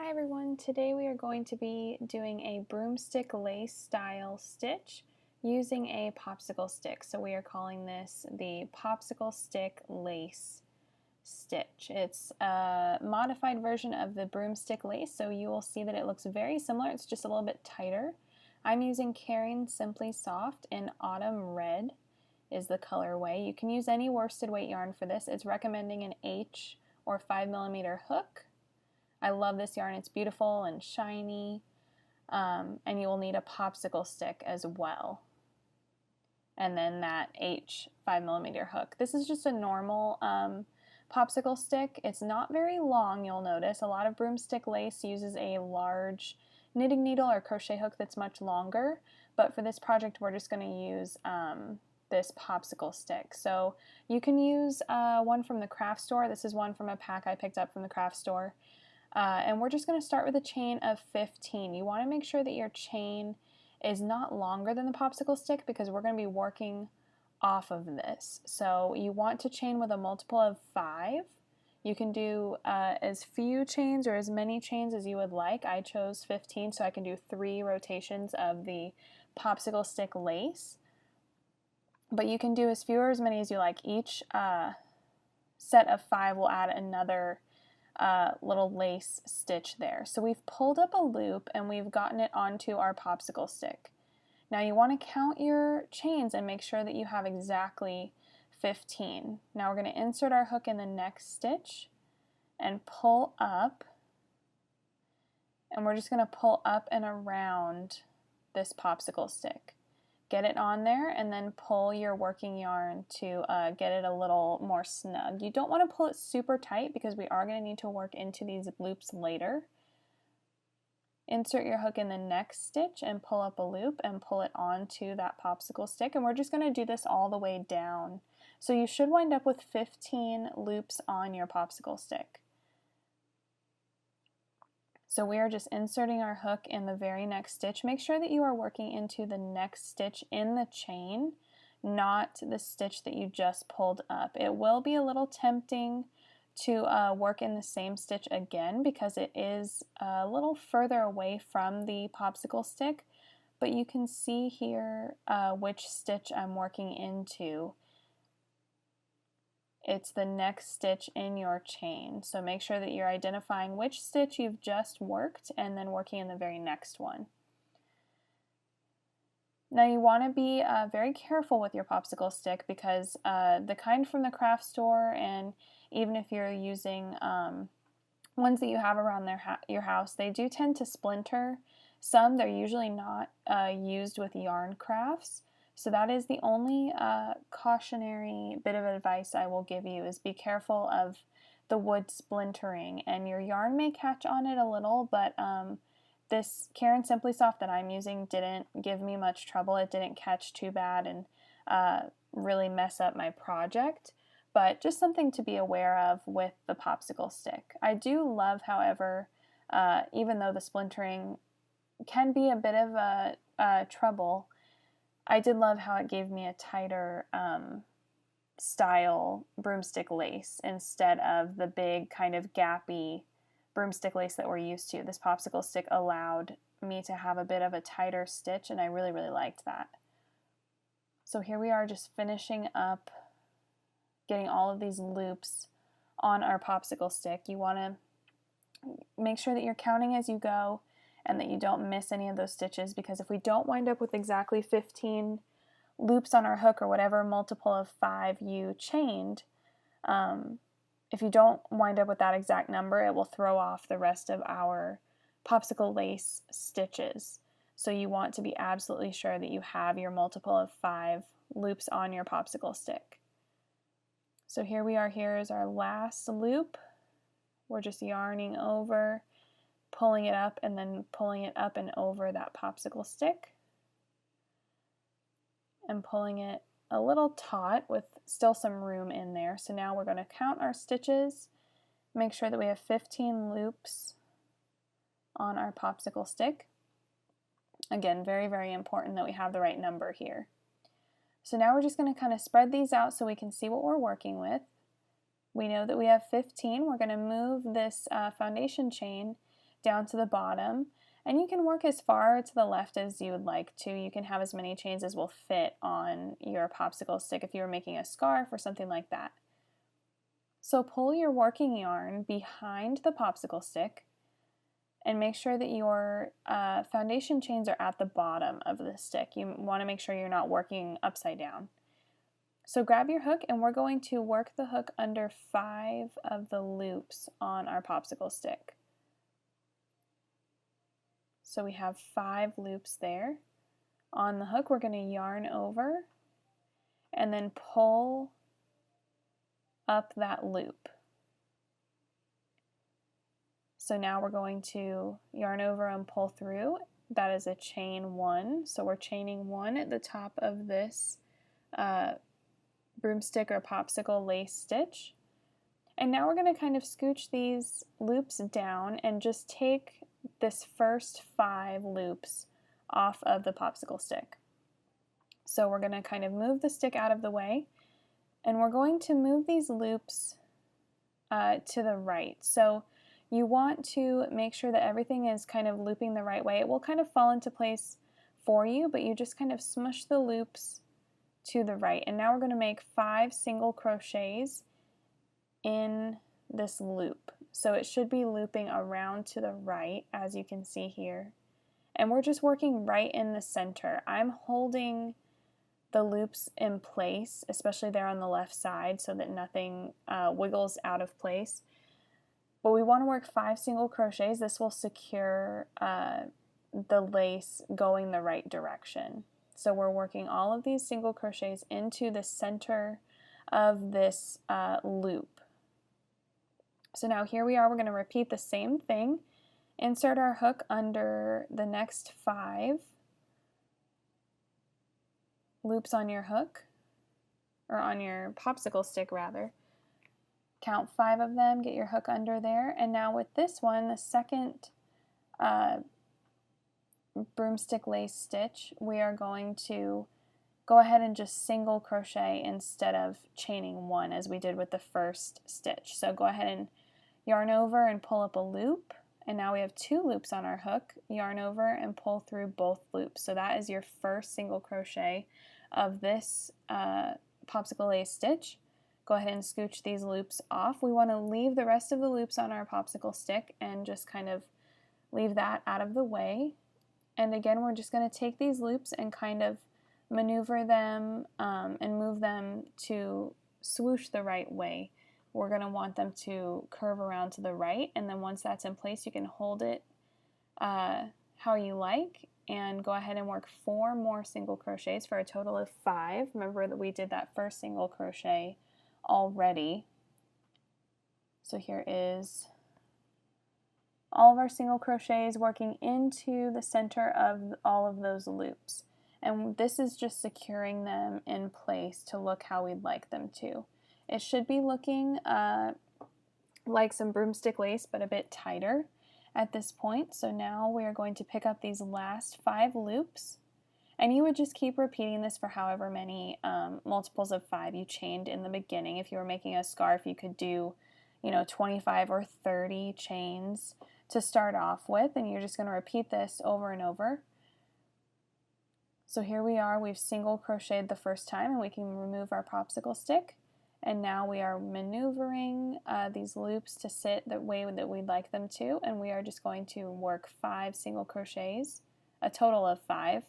Hi everyone, today we are going to be doing a broomstick lace style stitch using a popsicle stick. So we are calling this the popsicle stick lace stitch. It's a modified version of the broomstick lace, so you will see that it looks very similar. It's just a little bit tighter. I'm using Caring Simply Soft in Autumn Red is the colorway. You can use any worsted weight yarn for this. It's recommending an H or 5mm hook. I love this yarn. It's beautiful and shiny, and you will need a popsicle stick as well. And then that H 5mm hook. This is just a normal popsicle stick. It's not very long, you'll notice. A lot of broomstick lace uses a large knitting needle or crochet hook that's much longer, but for this project we're just going to use this popsicle stick. So you can use one from the craft store. This is one from a pack I picked up from the craft store. And we're just going to start with a chain of 15. You want to make sure that your chain is not longer than the popsicle stick because we're going to be working off of this. So you want to chain with a multiple of 5. You can do as few chains or as many chains as you would like. I chose 15 so I can do 3 rotations of the popsicle stick lace. But you can do as few or as many as you like. Each set of 5 will add another little lace stitch there. So we've pulled up a loop and we've gotten it onto our popsicle stick. Now you want to count your chains and make sure that you have exactly 15. Now we're going to insert our hook in the next stitch and pull up, and we're just going to pull up and around this popsicle stick. Get it on there and then pull your working yarn to get it a little more snug. You don't want to pull it super tight because we are going to need to work into these loops later. Insert your hook in the next stitch and pull up a loop and pull it onto that popsicle stick, and we're just going to do this all the way down. So you should wind up with 15 loops on your popsicle stick. So we are just inserting our hook in the very next stitch. Make sure that you are working into the next stitch in the chain, not the stitch that you just pulled up. It will be a little tempting to work in the same stitch again because it is a little further away from the popsicle stick, but you can see here which stitch I'm working into. It's the next stitch in your chain. So make sure that you're identifying which stitch you've just worked and then working in the very next one. Now you want to be very careful with your popsicle stick because the kind from the craft store, and even if you're using ones that you have around your house, they do tend to splinter. Some, they're usually not used with yarn crafts. So that is the only cautionary bit of advice I will give you, is be careful of the wood splintering, and your yarn may catch on it a little, but this Caring Simply Soft that I'm using didn't give me much trouble. It didn't catch too bad and really mess up my project, but just something to be aware of with the popsicle stick. I do love, however, even though the splintering can be a bit of a trouble, I did love how it gave me a tighter style broomstick lace instead of the big kind of gappy broomstick lace that we're used to. This popsicle stick allowed me to have a bit of a tighter stitch, and I really, really liked that. So here we are just finishing up getting all of these loops on our popsicle stick. You want to make sure that you're counting as you go and that you don't miss any of those stitches, because if we don't wind up with exactly 15 loops on our hook or whatever multiple of 5 you chained, if you don't wind up with that exact number, it will throw off the rest of our popsicle lace stitches. So you want to be absolutely sure that you have your multiple of 5 loops on your popsicle stick. So here we are, here is our last loop. We're just yarning over, pulling it up, and then pulling it up and over that popsicle stick, and pulling it a little taut with still some room in there. So now we're going to count our stitches, make sure that we have 15 loops on our popsicle stick. Again, very, very important that we have the right number here. So now we're just going to kind of spread these out so we can see what we're working with. We know that we have 15. We're going to move this foundation chain down to the bottom. And you can work as far to the left as you would like to. You can have as many chains as will fit on your popsicle stick if you were making a scarf or something like that. So pull your working yarn behind the popsicle stick and make sure that your foundation chains are at the bottom of the stick. You want to make sure you're not working upside down. So grab your hook and we're going to work the hook under 5 of the loops on our popsicle stick. So we have 5 loops there. On the hook, we're going to yarn over and then pull up that loop. So now we're going to yarn over and pull through. That is a chain 1. So we're chaining 1 at the top of this broomstick or popsicle lace stitch. And now we're going to kind of scooch these loops down and just take this first 5 loops off of the popsicle stick. So we're going to kind of move the stick out of the way and we're going to move these loops to the right. So you want to make sure that everything is kind of looping the right way. It will kind of fall into place for you, but you just kind of smush the loops to the right. And now we're going to make 5 single crochets in this loop. So it should be looping around to the right, as you can see here. And we're just working right in the center. I'm holding the loops in place, especially there on the left side, so that nothing wiggles out of place. But we want to work 5 single crochets. This will secure the lace going the right direction. So we're working all of these single crochets into the center of this loop. So now here we are, we're going to repeat the same thing. Insert our hook under the next 5 loops on your hook, or on your popsicle stick rather. Count 5 of them, get your hook under there, and now with this one, the second broomstick lace stitch, we are going to go ahead and just single crochet instead of chaining 1 as we did with the first stitch. So go ahead and yarn over and pull up a loop, and now we have 2 loops on our hook. Yarn over and pull through both loops. So that is your first single crochet of this popsicle lace stitch. Go ahead and scooch these loops off. We want to leave the rest of the loops on our popsicle stick and just kind of leave that out of the way. And again, we're just going to take these loops and kind of maneuver them and move them to swoosh the right way. We're going to want them to curve around to the right, and then once that's in place, you can hold it how you like and go ahead and work 4 more single crochets for a total of 5. Remember that we did that first single crochet already. So here is all of our single crochets working into the center of all of those loops. And this is just securing them in place to look how we'd like them to. It should be looking like some broomstick lace, but a bit tighter at this point. So now we are going to pick up these last 5 loops, and you would just keep repeating this for however many multiples of 5 you chained in the beginning. If you were making a scarf, you could do, 25 or 30 chains to start off with, and you're just going to repeat this over and over. So here we are, we've single crocheted the first time, and we can remove our popsicle stick. And now we are maneuvering these loops to sit the way that we'd like them to, and we are just going to work 5 single crochets, a total of 5.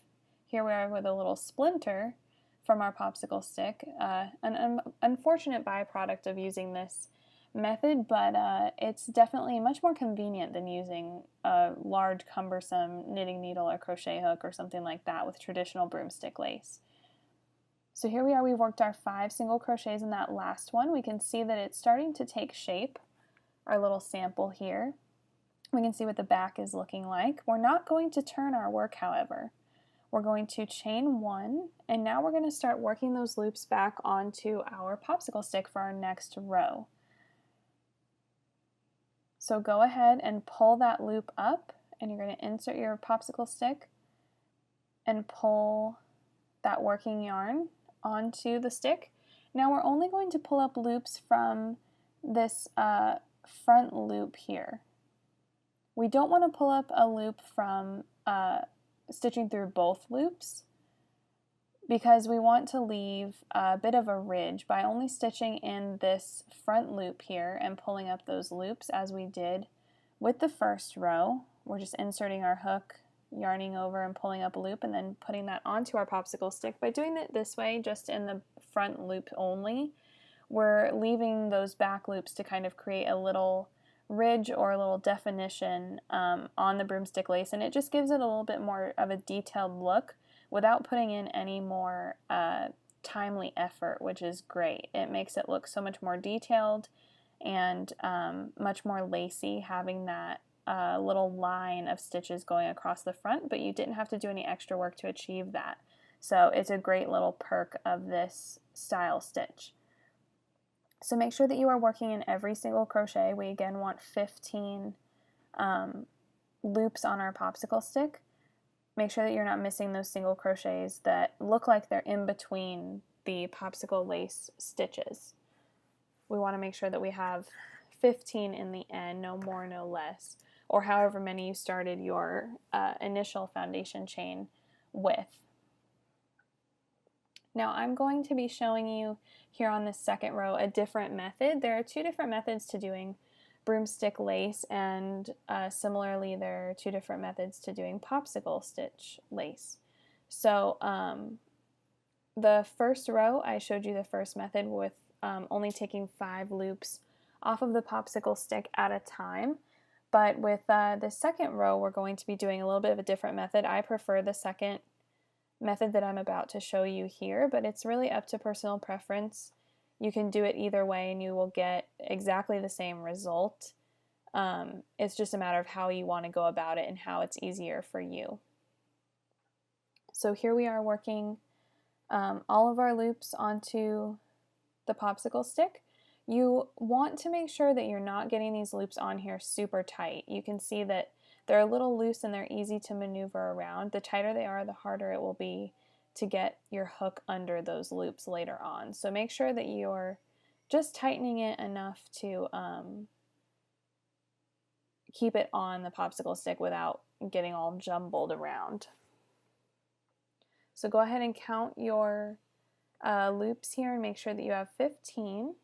Here we are with a little splinter from our popsicle stick, an unfortunate byproduct of using this method, but it's definitely much more convenient than using a large cumbersome knitting needle or crochet hook or something like that with traditional broomstick lace. So here we are, we've worked our 5 single crochets in that last one. We can see that it's starting to take shape, our little sample here. We can see what the back is looking like. We're not going to turn our work, however. We're going to chain 1, and now we're going to start working those loops back onto our popsicle stick for our next row. So go ahead and pull that loop up, and you're going to insert your popsicle stick and pull that working yarn onto the stick. Now we're only going to pull up loops from this front loop here. We don't want to pull up a loop from stitching through both loops, because we want to leave a bit of a ridge by only stitching in this front loop here and pulling up those loops as we did with the first row. We're just inserting our hook, yarning over and pulling up a loop, and then putting that onto our popsicle stick. By doing it this way, just in the front loop only, we're leaving those back loops to kind of create a little ridge or a little definition on the broomstick lace, and it just gives it a little bit more of a detailed look without putting in any more timely effort, which is great. It makes it look so much more detailed and much more lacy, having that little line of stitches going across the front, but you didn't have to do any extra work to achieve that. So it's a great little perk of this style stitch. So make sure that you are working in every single crochet. We again want 15 loops on our popsicle stick. Make sure that you're not missing those single crochets that look like they're in between the popsicle lace stitches. We want to make sure that we have 15 in the end, no more, no less, or however many you started your initial foundation chain with. Now I'm going to be showing you here on this second row a different method. There are two different methods to doing broomstick lace, and similarly there are two different methods to doing popsicle stitch lace. So the first row, I showed you the first method with only taking 5 loops off of the popsicle stick at a time, but with the second row we're going to be doing a little bit of a different method. I prefer the second method that I'm about to show you here, but it's really up to personal preference. You can do it either way and you will get exactly the same result. It's just a matter of how you want to go about it and how it's easier for you. So here we are working all of our loops onto the popsicle stick. You want to make sure that you're not getting these loops on here super tight. You can see that they're a little loose and they're easy to maneuver around. The tighter they are, the harder it will be to get your hook under those loops later on. So make sure that you're just tightening it enough to keep it on the popsicle stick without getting all jumbled around. So go ahead and count your loops here and make sure that you have 15.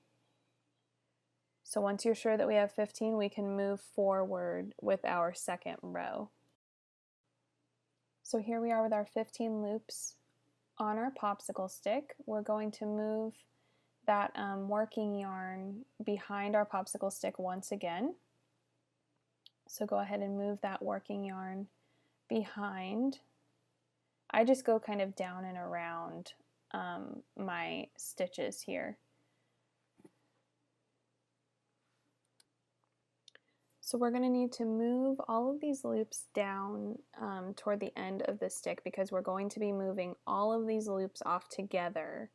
So once you're sure that we have 15, we can move forward with our second row. So here we are with our 15 loops on our popsicle stick. We're going to move that working yarn behind our popsicle stick once again. So go ahead and move that working yarn behind. I just go kind of down and around my stitches here. So we're going to need to move all of these loops down toward the end of the stick, because we're going to be moving all of these loops off together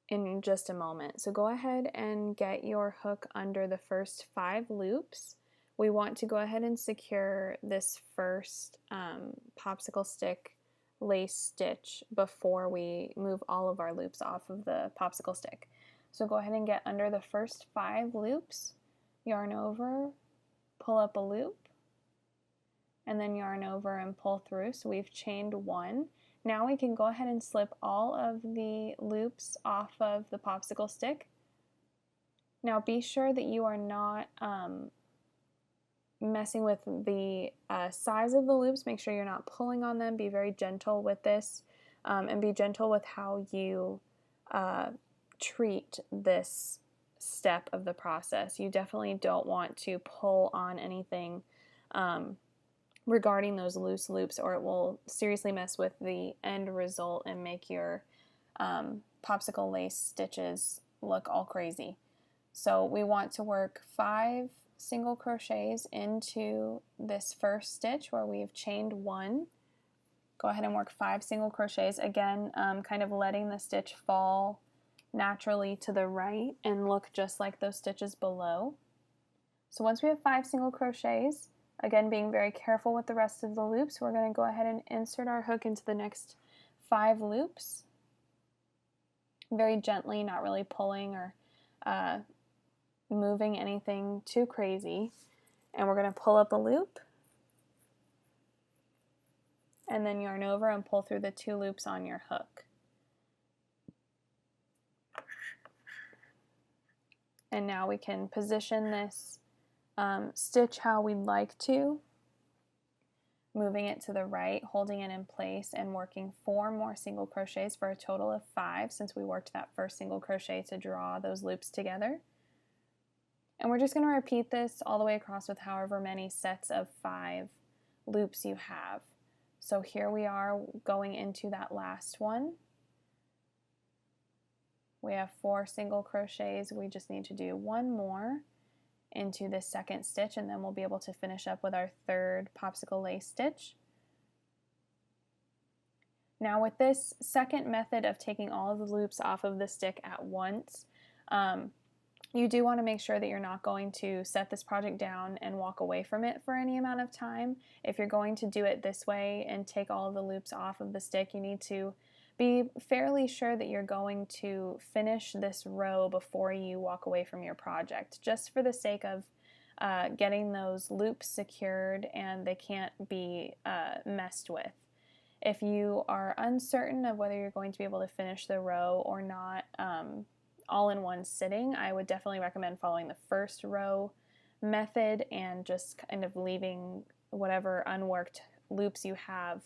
in just a moment. So go ahead and get your hook under the first 5 loops. We want to go ahead and secure this first popsicle stick lace stitch before we move all of our loops off of the popsicle stick. So go ahead and get under the first 5 loops, yarn over, pull up a loop, and then yarn over and pull through. So we've chained 1. Now we can go ahead and slip all of the loops off of the popsicle stick. Now be sure that you are not messing with the size of the loops. Make sure you're not pulling on them. Be very gentle with this, and be gentle with how you treat this step of the process. You definitely don't want to pull on anything regarding those loose loops, or it will seriously mess with the end result and make your popsicle lace stitches look all crazy. So we want to work 5 single crochets into this first stitch where we've chained 1. Go ahead and work 5 single crochets, again kind of letting the stitch fall naturally to the right and look just like those stitches below. So once we have 5 single crochets, again being very careful with the rest of the loops, we're going to go ahead and insert our hook into the next 5 loops very gently, not really pulling or moving anything too crazy. And we're going to pull up a loop and then yarn over and pull through the 2 loops on your hook. And now we can position this stitch how we'd like to, moving it to the right, holding it in place, and working 4 more single crochets for a total of 5 since we worked that first single crochet to draw those loops together. And we're just going to repeat this all the way across with however many sets of 5 loops you have. So here we are going into that last one. We have 4 single crochets. We just need to do 1 more into this second stitch, and then we'll be able to finish up with our 3rd popsicle lace stitch. Now with this second method of taking all of the loops off of the stick at once, you do want to make sure that you're not going to set this project down and walk away from it for any amount of time. If you're going to do it this way and take all of the loops off of the stick, you need to be fairly sure that you're going to finish this row before you walk away from your project, just for the sake of getting those loops secured and they can't be messed with. If you are uncertain of whether you're going to be able to finish the row or not all in one sitting, I would definitely recommend following the first row method and just kind of leaving whatever unworked loops you have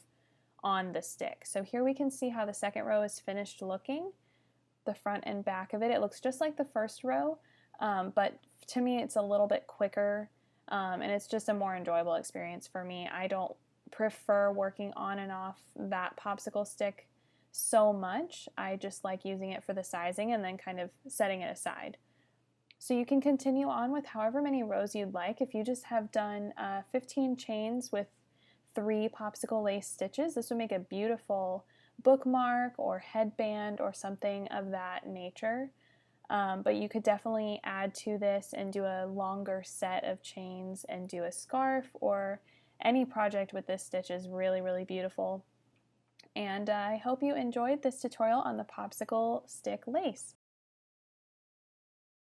on the stick. So here we can see how the second row is finished looking. The front and back of it, it looks just like the first row, but to me it's a little bit quicker and it's just a more enjoyable experience for me. I don't prefer working on and off that popsicle stick so much. I just like using it for the sizing and then kind of setting it aside. So you can continue on with however many rows you'd like. If you just have done 15 chains with 3 popsicle lace stitches, this would make a beautiful bookmark or headband or something of that nature. But you could definitely add to this and do a longer set of chains and do a scarf, or any project with this stitch is really, really beautiful. And I hope you enjoyed this tutorial on the popsicle stick lace.